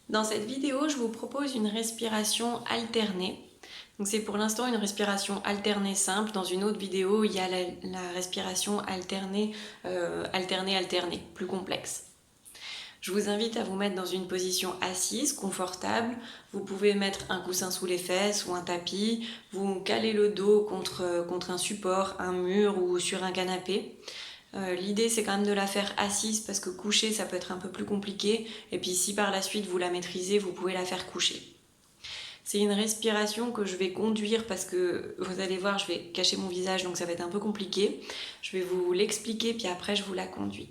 Dans cette vidéo, je vous propose une respiration alternée. Donc c'est pour l'instant une respiration alternée simple. Dans une autre vidéo, il y a la respiration alternée, alternée, plus complexe. Je vous invite à vous mettre dans une position assise, confortable. Vous pouvez mettre un coussin sous les fesses ou un tapis. Vous calez le dos contre un support, un mur ou sur un canapé. L'idée c'est quand même de la faire assise parce que coucher ça peut être un peu plus compliqué, et puis si par la suite vous la maîtrisez, vous pouvez la faire coucher. C'est une respiration que je vais conduire parce que vous allez voir, je vais cacher mon visage donc ça va être un peu compliqué. Je vais vous l'expliquer puis après je vous la conduis.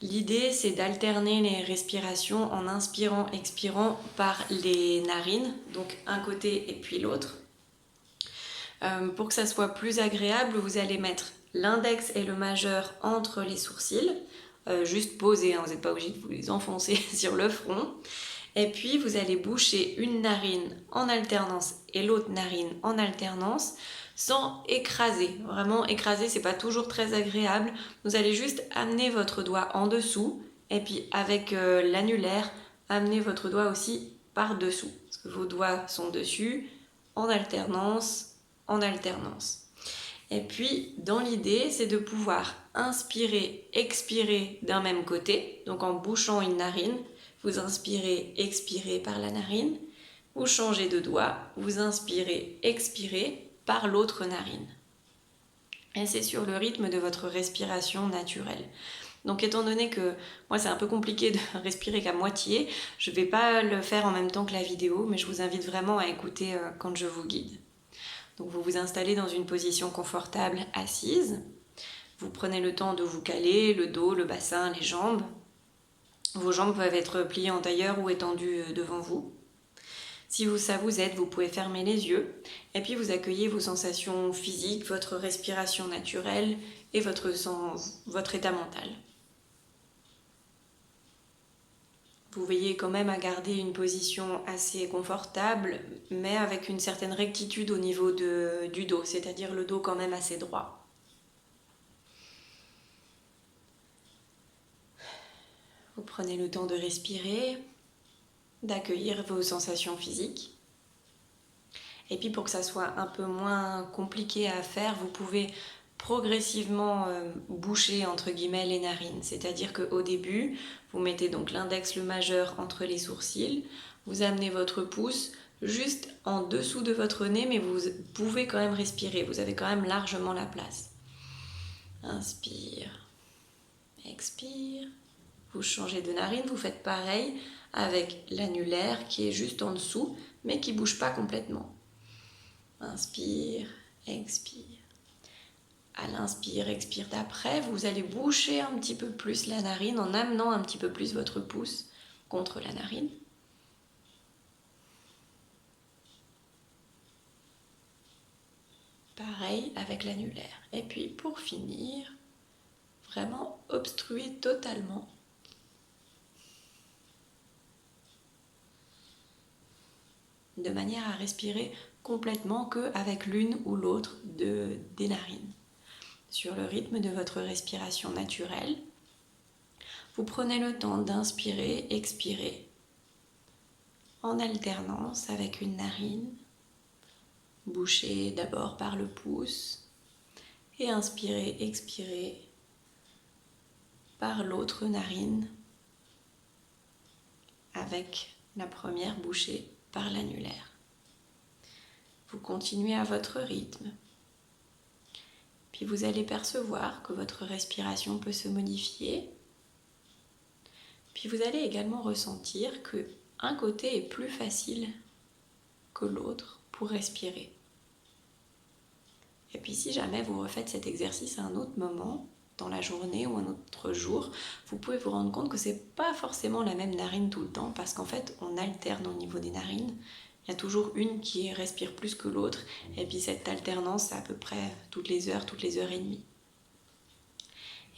L'idée c'est d'alterner les respirations en inspirant, expirant par les narines, donc un côté et puis l'autre. Pour que ça soit plus agréable, vous allez mettre l'index et le majeur entre les sourcils, juste posés, hein, vous n'êtes pas obligé de vous les enfoncer sur le front. Et puis vous allez boucher une narine en alternance et l'autre narine en alternance sans écraser. Vraiment écraser, c'est pas toujours très agréable. Vous allez juste amener votre doigt en dessous et puis avec l'annulaire, amener votre doigt aussi par dessous. Parce que vos doigts sont dessus en alternance. Et puis, dans l'idée, c'est de pouvoir inspirer, expirer d'un même côté, donc en bouchant une narine, vous inspirez, expirez par la narine, vous changez de doigt, vous inspirez, expirez par l'autre narine. Et c'est sur le rythme de votre respiration naturelle. Donc étant donné que moi c'est un peu compliqué de respirer qu'à moitié, je ne vais pas le faire en même temps que la vidéo, mais je vous invite vraiment à écouter quand je vous guide. Donc vous vous installez dans une position confortable assise. Vous prenez le temps de vous caler, le dos, le bassin, les jambes. Vos jambes peuvent être pliées en tailleur ou étendues devant vous. Si ça vous aide, vous pouvez fermer les yeux et puis vous accueillez vos sensations physiques, votre respiration naturelle et votre état mental. Vous veillez quand même à garder une position assez confortable, mais avec une certaine rectitude au niveau du dos, c'est-à-dire le dos quand même assez droit. Vous prenez le temps de respirer, d'accueillir vos sensations physiques. Et puis pour que ça soit un peu moins compliqué à faire, vous pouvez progressivement boucher entre guillemets les narines. C'est-à-dire qu'au début, vous mettez donc l'index, le majeur entre les sourcils, vous amenez votre pouce juste en dessous de votre nez, mais vous pouvez quand même respirer, vous avez quand même largement la place. Inspire, expire, vous changez de narine, vous faites pareil avec l'annulaire qui est juste en dessous, mais qui ne bouge pas complètement. Inspire, expire. À l'inspire, expire d'après, vous allez boucher un petit peu plus la narine en amenant un petit peu plus votre pouce contre la narine. Pareil avec l'annulaire. Et puis pour finir, vraiment obstruer totalement. De manière à respirer complètement qu'avec l'une ou l'autre des narines. Sur le rythme de votre respiration naturelle, vous prenez le temps d'inspirer, expirer en alternance avec une narine, bouchez d'abord par le pouce et inspirez, expirez par l'autre narine avec la première bouchée par l'annulaire. Vous continuez à votre rythme. Puis vous allez percevoir que votre respiration peut se modifier. Puis vous allez également ressentir qu'un côté est plus facile que l'autre pour respirer. Et puis si jamais vous refaites cet exercice à un autre moment, dans la journée ou un autre jour, vous pouvez vous rendre compte que c'est pas forcément la même narine tout le temps, parce qu'en fait on alterne au niveau des narines. Il y a toujours une qui respire plus que l'autre, et puis cette alternance, c'est à peu près toutes les heures et demie.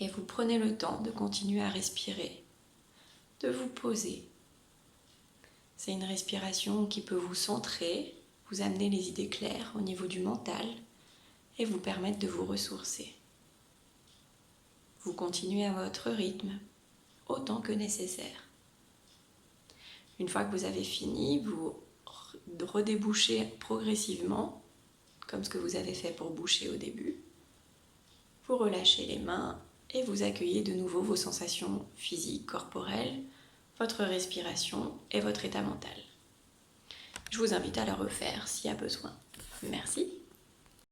Et vous prenez le temps de continuer à respirer, de vous poser. C'est une respiration qui peut vous centrer, vous amener les idées claires au niveau du mental et vous permettre de vous ressourcer. Vous continuez à votre rythme, autant que nécessaire. Une fois que vous avez fini, vous redébouchez progressivement, comme ce que vous avez fait pour boucher au début. Vous relâchez les mains et vous accueillez de nouveau vos sensations physiques, corporelles, votre respiration et votre état mental. Je vous invite à le refaire s'il y a besoin. Merci.